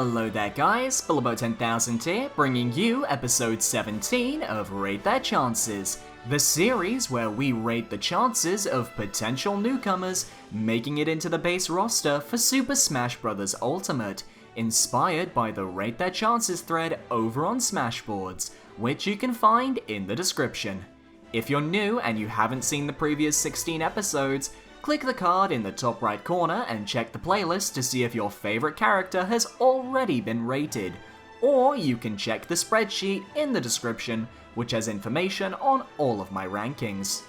Hello there guys, Bilbo10000 here, bringing you episode 17 of Rate Their Chances, the series where we rate the chances of potential newcomers making it into the base roster for Super Smash Bros. Ultimate, inspired by the Rate Their Chances thread over on Smashboards, which you can find in the description. If you're new and you haven't seen the previous 16 episodes, click the card in the top right corner and check the playlist to see if your favorite character has already been rated. Or you can check the spreadsheet in the description, which has information on all of my rankings.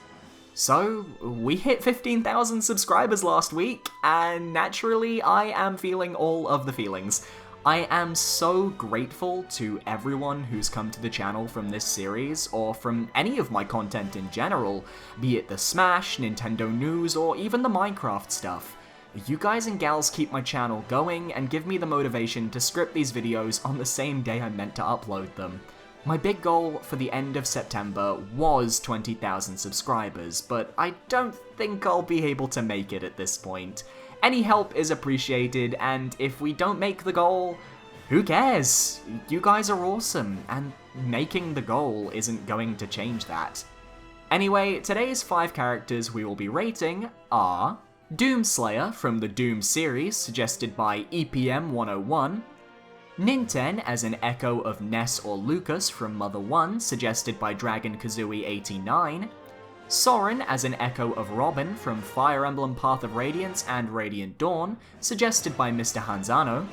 So, we hit 15,000 subscribers last week, and naturally I am feeling all of the feelings. I am so grateful to everyone who's come to the channel from this series, or from any of my content in general, be it the Smash, Nintendo news, or even the Minecraft stuff. You guys and gals keep my channel going and give me the motivation to script these videos on the same day I meant to upload them. My big goal for the end of September was 20,000 subscribers, but I don't think I'll be able to make it at this point. Any help is appreciated, and if we don't make the goal, who cares? You guys are awesome, and making the goal isn't going to change that. Anyway, today's 5 characters we will be rating are Doomslayer from the Doom series, suggested by EPM101, Ninten as an echo of Ness or Lucas from Mother 1, suggested by Dragon Kazooie89, Soren as an echo of Robin from Fire Emblem Path of Radiance and Radiant Dawn, suggested by Mr. Hanzano,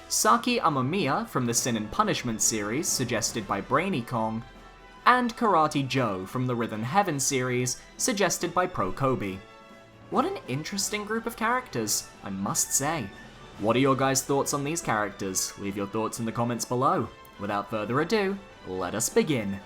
Saki Amamiya from the Sin and Punishment series, suggested by Brainy Kong, and Karate Joe from the Rhythm Heaven series, suggested by Pro Kobe. What an interesting group of characters, I must say. What are your guys' thoughts on these characters? Leave your thoughts in the comments below. Without further ado, let us begin.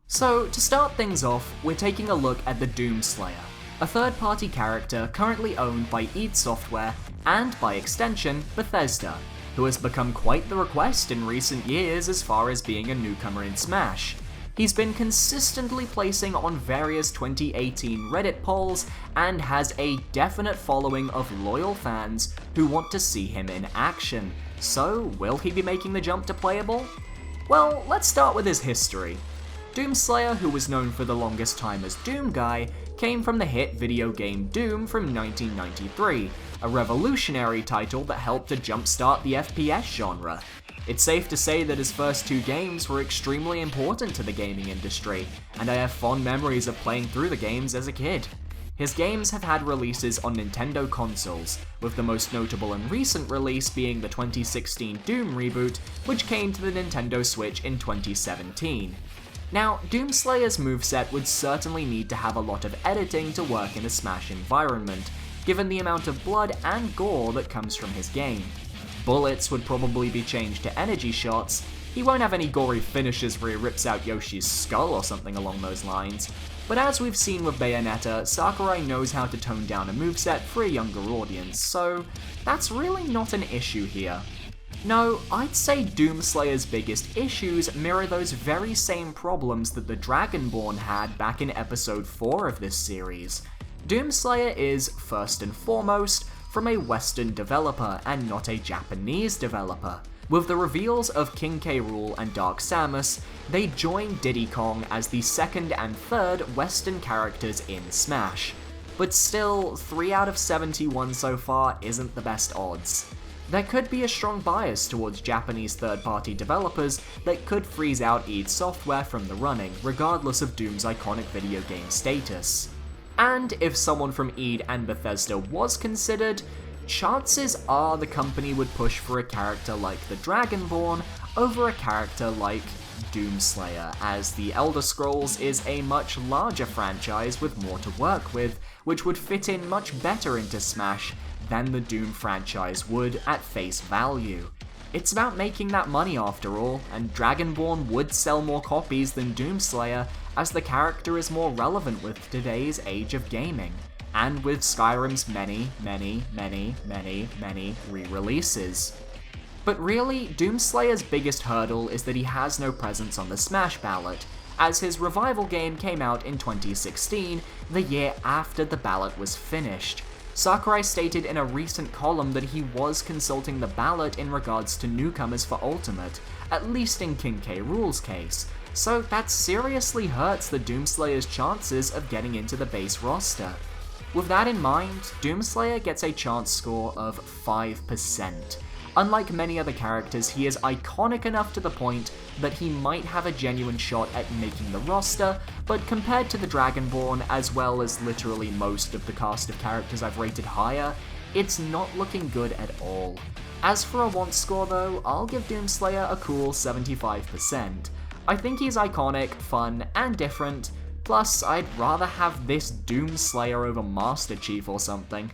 So, to start things off, we're taking a look at the Doomslayer, a third-party character currently owned by id Software and, by extension, Bethesda, who has become quite the request in recent years as far as being a newcomer in Smash. He's been consistently placing on various 2018 Reddit polls and has a definite following of loyal fans who want to see him in action. So, will he be making the jump to playable? Well, let's start with his history. Doomslayer, who was known for the longest time as Doom Guy, came from the hit video game Doom from 1993, a revolutionary title that helped to jumpstart the FPS genre. It's safe to say that his first 2 games were extremely important to the gaming industry, and I have fond memories of playing through the games as a kid. His games have had releases on Nintendo consoles, with the most notable and recent release being the 2016 Doom reboot, which came to the Nintendo Switch in 2017. Now, Doomslayer's moveset would certainly need to have a lot of editing to work in a Smash environment, given the amount of blood and gore that comes from his game. Bullets would probably be changed to energy shots. He won't have any gory finishes where he rips out Yoshi's skull or something along those lines, but as we've seen with Bayonetta, Sakurai knows how to tone down a moveset for a younger audience, so that's really not an issue here. No, I'd say Doomslayer's biggest issues mirror those very same problems that the Dragonborn had back in episode 4 of this series. Doomslayer is, first and foremost, from a Western developer and not a Japanese developer. With the reveals of King K. Rool and Dark Samus, they joined Diddy Kong as the second and third Western characters in Smash. But still, 3 out of 71 so far isn't the best odds. There could be a strong bias towards Japanese third-party developers that could freeze out id Software from the running, regardless of Doom's iconic video game status. And if someone from id and Bethesda was considered, chances are the company would push for a character like the Dragonborn over a character like Doomslayer, as the Elder Scrolls is a much larger franchise with more to work with, which would fit in much better into Smash than the Doom franchise would at face value. It's about making that money after all, and Dragonborn would sell more copies than Doomslayer, as the character is more relevant with today's age of gaming, and with Skyrim's many re-releases. But really, Doomslayer's biggest hurdle is that he has no presence on the Smash ballot, as his revival game came out in 2016, the year after the ballot was finished. Sakurai stated in a recent column that he was consulting the ballot in regards to newcomers for Ultimate, at least in King K. Rool's case, so that seriously hurts the Doomslayer's chances of getting into the base roster. With that in mind, Doomslayer gets a chance score of 5%. Unlike many other characters, he is iconic enough to the point that he might have a genuine shot at making the roster, but compared to the Dragonborn, as well as literally most of the cast of characters I've rated higher, it's not looking good at all. As for a want score though, I'll give Doomslayer a cool 75%. I think he's iconic, fun, and different, plus I'd rather have this Doomslayer over Master Chief or something.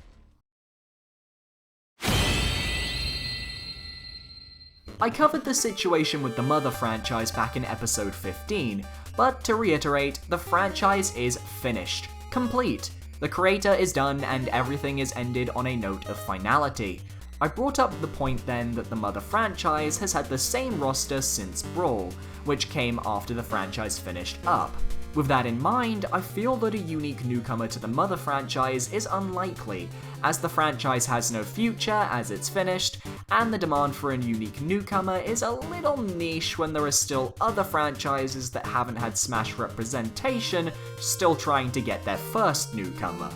I covered the situation with the Mother franchise back in episode 15, but to reiterate, the franchise is finished, complete. The creator is done and everything is ended on a note of finality. I brought up the point then that the Mother franchise has had the same roster since Brawl, which came after the franchise finished up. With that in mind, I feel that a unique newcomer to the Mother franchise is unlikely, as the franchise has no future as it's finished, and the demand for a unique newcomer is a little niche when there are still other franchises that haven't had Smash representation still trying to get their first newcomer.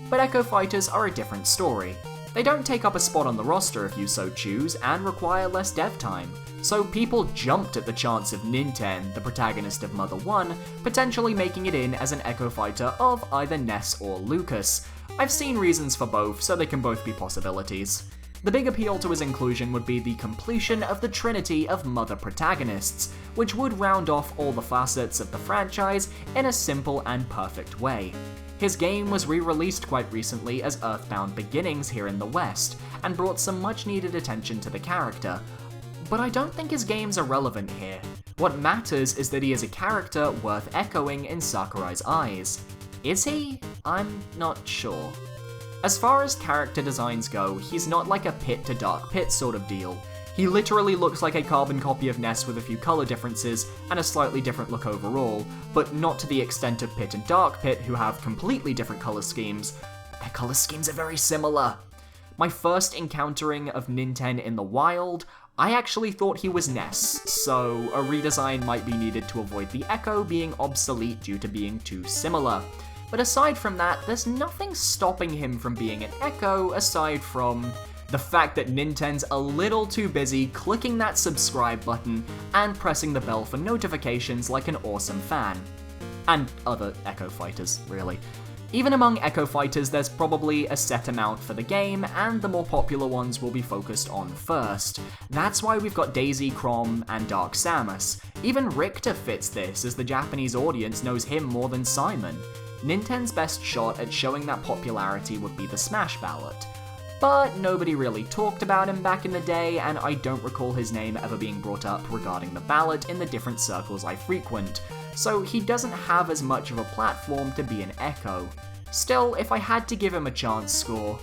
But Echo Fighters are a different story. They don't take up a spot on the roster if you so choose, and require less dev time. So people jumped at the chance of Ninten, the protagonist of Mother 1, potentially making it in as an Echo Fighter of either Ness or Lucas. I've seen reasons for both, so they can both be possibilities. The big appeal to his inclusion would be the completion of the trinity of Mother protagonists, which would round off all the facets of the franchise in a simple and perfect way. His game was re-released quite recently as Earthbound Beginnings here in the West, and brought some much needed attention to the character. But I don't think his games are relevant here. What matters is that he is a character worth echoing in Sakurai's eyes. Is he? I'm not sure. As far as character designs go, he's not like a Pit to Dark Pit sort of deal. He literally looks like a carbon copy of Ness with a few color differences and a slightly different look overall, but not to the extent of Pit and Dark Pit, who have completely different color schemes. Their color schemes are very similar. My first encountering of Ninten in the wild, I actually thought he was Ness, so a redesign might be needed to avoid the Echo being obsolete due to being too similar. But aside from that, there's nothing stopping him from being an Echo aside from the fact that Ninten's a little too busy clicking that subscribe button and pressing the bell for notifications like an awesome fan. And other Echo Fighters, really. Even among Echo Fighters, there's probably a set amount for the game, and the more popular ones will be focused on first. That's why we've got Daisy, Chrom, and Dark Samus. Even Richter fits this, as the Japanese audience knows him more than Simon. Ninten's best shot at showing that popularity would be the Smash ballot. But nobody really talked about him back in the day, and I don't recall his name ever being brought up regarding the ballot in the different circles I frequent, so he doesn't have as much of a platform to be an Echo. Still, if I had to give him a chance score,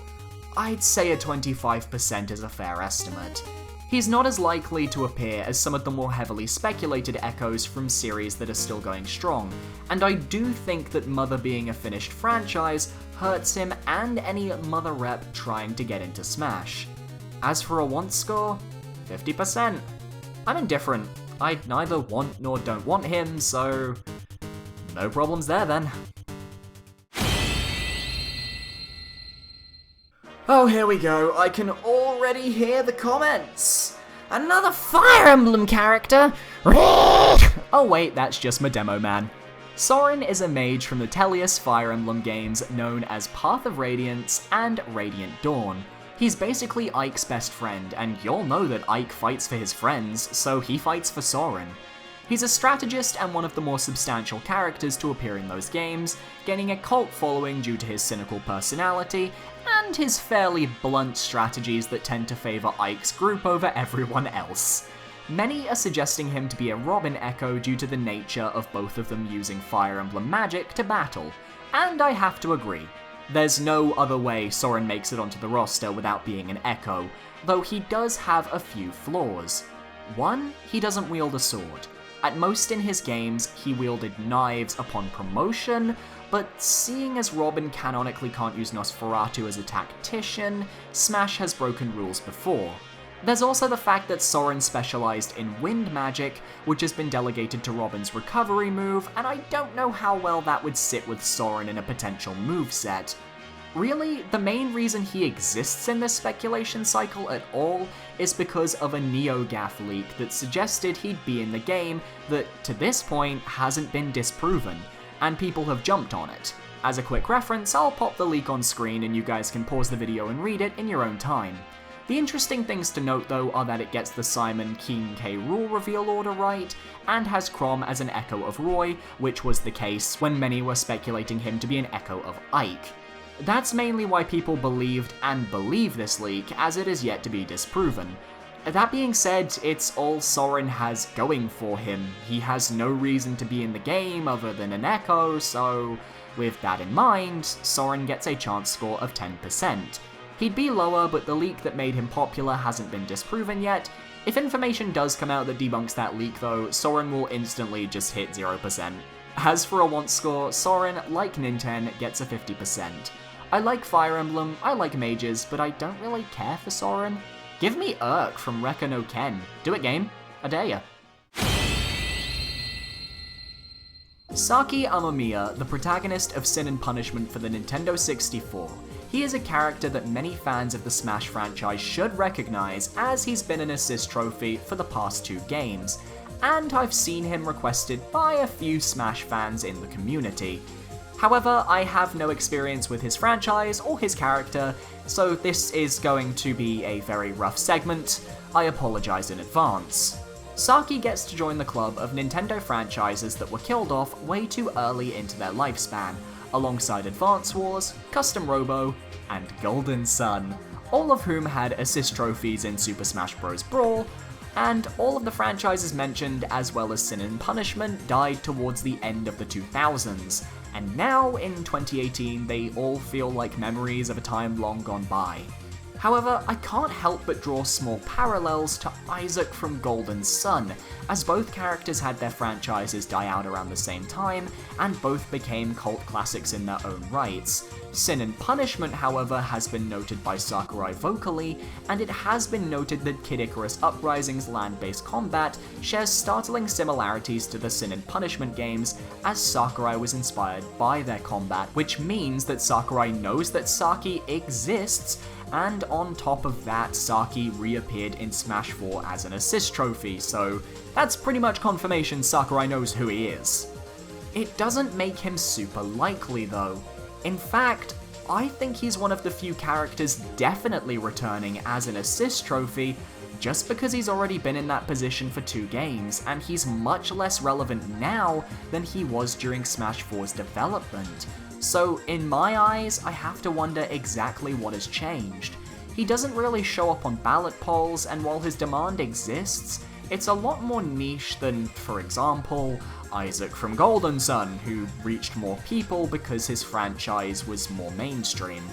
I'd say a 25% is a fair estimate. He's not as likely to appear as some of the more heavily speculated Echoes from series that are still going strong, and I do think that Mother being a finished franchise hurts him and any Mother rep trying to get into Smash. As for a want score, 50%. I'm indifferent. I neither want nor don't want him, so no problems there then. Oh, here we go. I can already hear the comments. Another Fire Emblem character? Oh wait, that's just my demo man. Soren is a mage from the Tellius Fire Emblem games known as Path of Radiance and Radiant Dawn. He's basically Ike's best friend, and you'll know that Ike fights for his friends, so he fights for Soren. He's a strategist and one of the more substantial characters to appear in those games, gaining a cult following due to his cynical personality and his fairly blunt strategies that tend to favour Ike's group over everyone else. Many are suggesting him to be a Robin Echo due to the nature of both of them using Fire Emblem magic to battle, and I have to agree. There's no other way Soren makes it onto the roster without being an Echo, though he does have a few flaws. One, he doesn't wield a sword. At most in his games, he wielded knives upon promotion, but seeing as Robin canonically can't use Nosferatu as a tactician, Smash has broken rules before. There's also the fact that Soren specialized in wind magic, which has been delegated to Robin's recovery move, and I don't know how well that would sit with Soren in a potential moveset. Really, the main reason he exists in this speculation cycle at all is because of a NeoGAF leak that suggested he'd be in the game that, to this point, hasn't been disproven, and people have jumped on it. As a quick reference, I'll pop the leak on screen and you guys can pause the video and read it in your own time. The interesting things to note though are that it gets the Simon Keen K. Rool reveal order right, and has Chrom as an echo of Roy, which was the case when many were speculating him to be an echo of Ike. That's mainly why people believed and believe this leak, as it is yet to be disproven. That being said, it's all Soren has going for him. He has no reason to be in the game other than an echo, so with that in mind, Soren gets a chance score of 10%. He'd be lower, but the leak that made him popular hasn't been disproven yet. If information does come out that debunks that leak though, Soren will instantly just hit 0%. As for a want score, Soren, like Ninten, gets a 50%. I like Fire Emblem, I like mages, but I don't really care for Soren. Give me Urk from Rekka no Ken. Do it, game. I dare ya. Saki Amamiya, the protagonist of Sin and Punishment for the Nintendo 64. He is a character that many fans of the Smash franchise should recognize, as he's been an assist trophy for the past 2 games, and I've seen him requested by a few Smash fans in the community. However, I have no experience with his franchise or his character, so this is going to be a very rough segment. I apologize in advance. Saki gets to join the club of Nintendo franchises that were killed off way too early into their lifespan, alongside Advance Wars, Custom Robo, and Golden Sun, all of whom had assist trophies in Super Smash Bros. Brawl, and all of the franchises mentioned, as well as Sin and Punishment, died towards the end of the 2000s, and now, in 2018, they all feel like memories of a time long gone by. However, I can't help but draw small parallels to Isaac from Golden Sun, as both characters had their franchises die out around the same time, and both became cult classics in their own rights. Sin and Punishment, however, has been noted by Sakurai vocally, and it has been noted that Kid Icarus Uprising's land-based combat shares startling similarities to the Sin and Punishment games, as Sakurai was inspired by their combat, which means that Sakurai knows that Saki exists, and on top of that, Saki reappeared in Smash 4 as an assist trophy, so that's pretty much confirmation Sakurai knows who he is. It doesn't make him super likely though. In fact, I think he's one of the few characters definitely returning as an assist trophy, just because he's already been in that position for 2 games, and he's much less relevant now than he was during Smash 4's development. So, in my eyes, I have to wonder exactly what has changed. He doesn't really show up on ballot polls, and while his demand exists, it's a lot more niche than, for example, Isaac from Golden Sun, who reached more people because his franchise was more mainstream.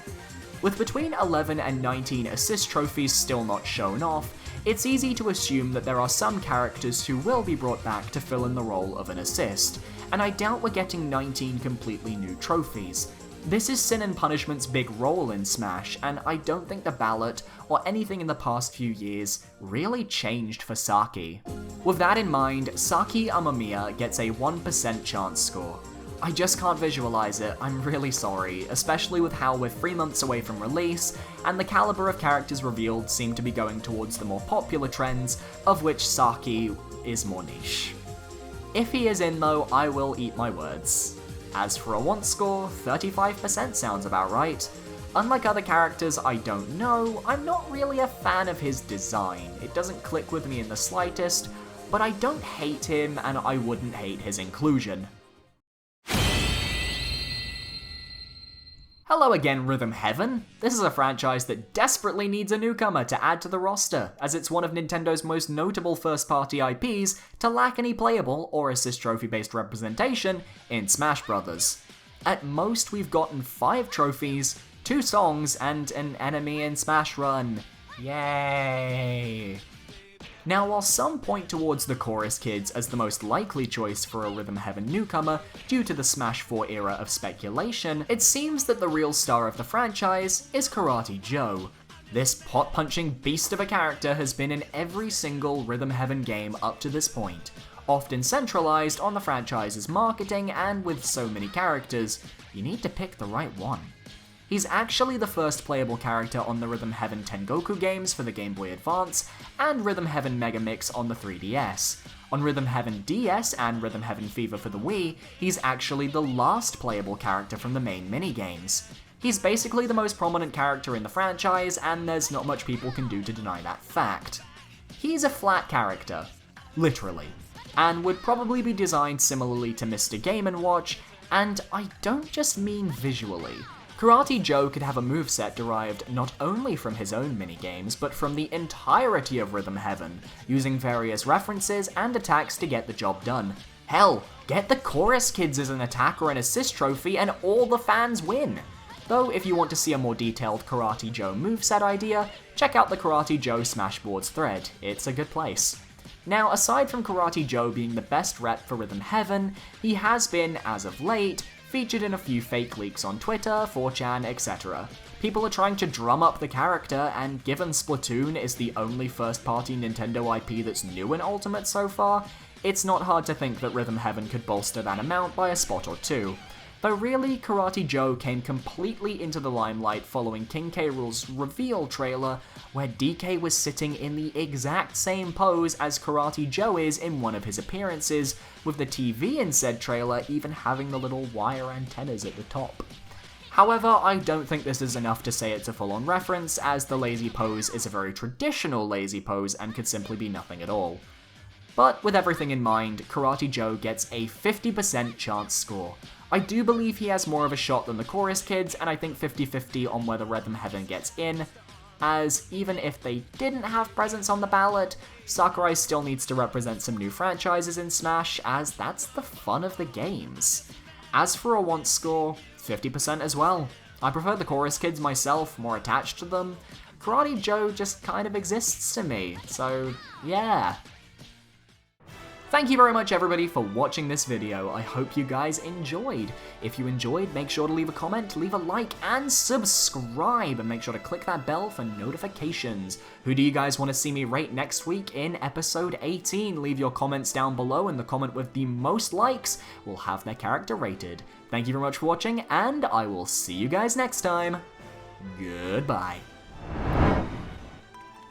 With between 11 and 19 assist trophies still not shown off, it's easy to assume that there are some characters who will be brought back to fill in the role of an assist, and I doubt we're getting 19 completely new trophies. This is Sin and Punishment's big role in Smash, and I don't think the ballot, or anything in the past few years, really changed for Saki. With that in mind, Saki Amamiya gets a 1% chance score. I just can't visualize it, I'm really sorry, especially with how we're 3 months away from release, and the caliber of characters revealed seem to be going towards the more popular trends, of which Saki is more niche. If he is in though, I will eat my words. As for a want score, 35% sounds about right. Unlike other characters I don't know, I'm not really a fan of his design. It doesn't click with me in the slightest, but I don't hate him and I wouldn't hate his inclusion. Hello again, Rhythm Heaven! This is a franchise that desperately needs a newcomer to add to the roster, as it's one of Nintendo's most notable first-party IPs to lack any playable or assist trophy-based representation in Smash Bros. At most, we've gotten 5 trophies, 2 songs, and an enemy in Smash Run. Yay! Now, while some point towards the Chorus Kids as the most likely choice for a Rhythm Heaven newcomer due to the Smash 4 era of speculation, it seems that the real star of the franchise is Karate Joe. This pot-punching beast of a character has been in every single Rhythm Heaven game up to this point, often centralized on the franchise's marketing, and with so many characters, you need to pick the right one. He's actually the first playable character on the Rhythm Heaven Tengoku games for the Game Boy Advance, and Rhythm Heaven Mega Mix on the 3DS. On Rhythm Heaven DS and Rhythm Heaven Fever for the Wii, he's actually the last playable character from the main minigames. He's basically the most prominent character in the franchise, and there's not much people can do to deny that fact. He's a flat character, literally, and would probably be designed similarly to Mr. Game & Watch, and I don't just mean visually. Karate Joe could have a moveset derived not only from his own minigames, but from the entirety of Rhythm Heaven, using various references and attacks to get the job done. Hell, get the Chorus Kids as an attack or an assist trophy and all the fans win! Though if you want to see a more detailed Karate Joe moveset idea, check out the Karate Joe Smashboards thread, it's a good place. Now, aside from Karate Joe being the best rep for Rhythm Heaven, he has been, as of late, featured in a few fake leaks on Twitter, 4chan, etc. People are trying to drum up the character, and given Splatoon is the only first-party Nintendo IP that's new in Ultimate so far, it's not hard to think that Rhythm Heaven could bolster that amount by a spot or two. Though really, Karate Joe came completely into the limelight following King K. Rool's reveal trailer, where DK was sitting in the exact same pose as Karate Joe is in one of his appearances, with the TV in said trailer even having the little wire antennas at the top. However, I don't think this is enough to say it's a full-on reference, as the lazy pose is a very traditional lazy pose and could simply be nothing at all. But with everything in mind, Karate Joe gets a 50% chance score. I do believe he has more of a shot than the Chorus Kids, and I think 50-50 on whether Rhythm Heaven gets in, as even if they didn't have presence on the ballot, Sakurai still needs to represent some new franchises in Smash, as that's the fun of the games. As for a want score, 50% as well. I prefer the Chorus Kids myself, more attached to them. Karate Joe just kind of exists to me, so yeah. Thank you very much everybody for watching this video, I hope you guys enjoyed. If you enjoyed, make sure to leave a comment, leave a like, and subscribe, and make sure to click that bell for notifications. Who do you guys want to see me rate next week in episode 18? Leave your comments down below, and the comment with the most likes will have their character rated. Thank you very much for watching, and I will see you guys next time. Goodbye.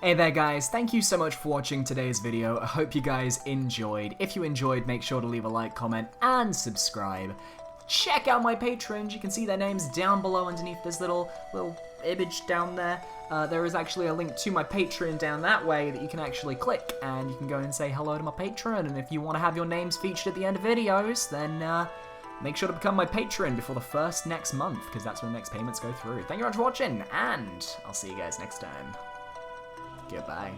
Hey there guys, thank you so much for watching today's video. I hope you guys enjoyed. If you enjoyed, make sure to leave a like, comment, and subscribe. Check out my patrons, you can see their names down below underneath this little image down there. There is actually a link to my Patreon down that way that you can actually click, and you can go and say hello to my patron, and if you want to have your names featured at the end of videos, then make sure to become my patron before the first next month, because that's when the next payments go through. Thank you very much for watching, and I'll see you guys next time. Goodbye.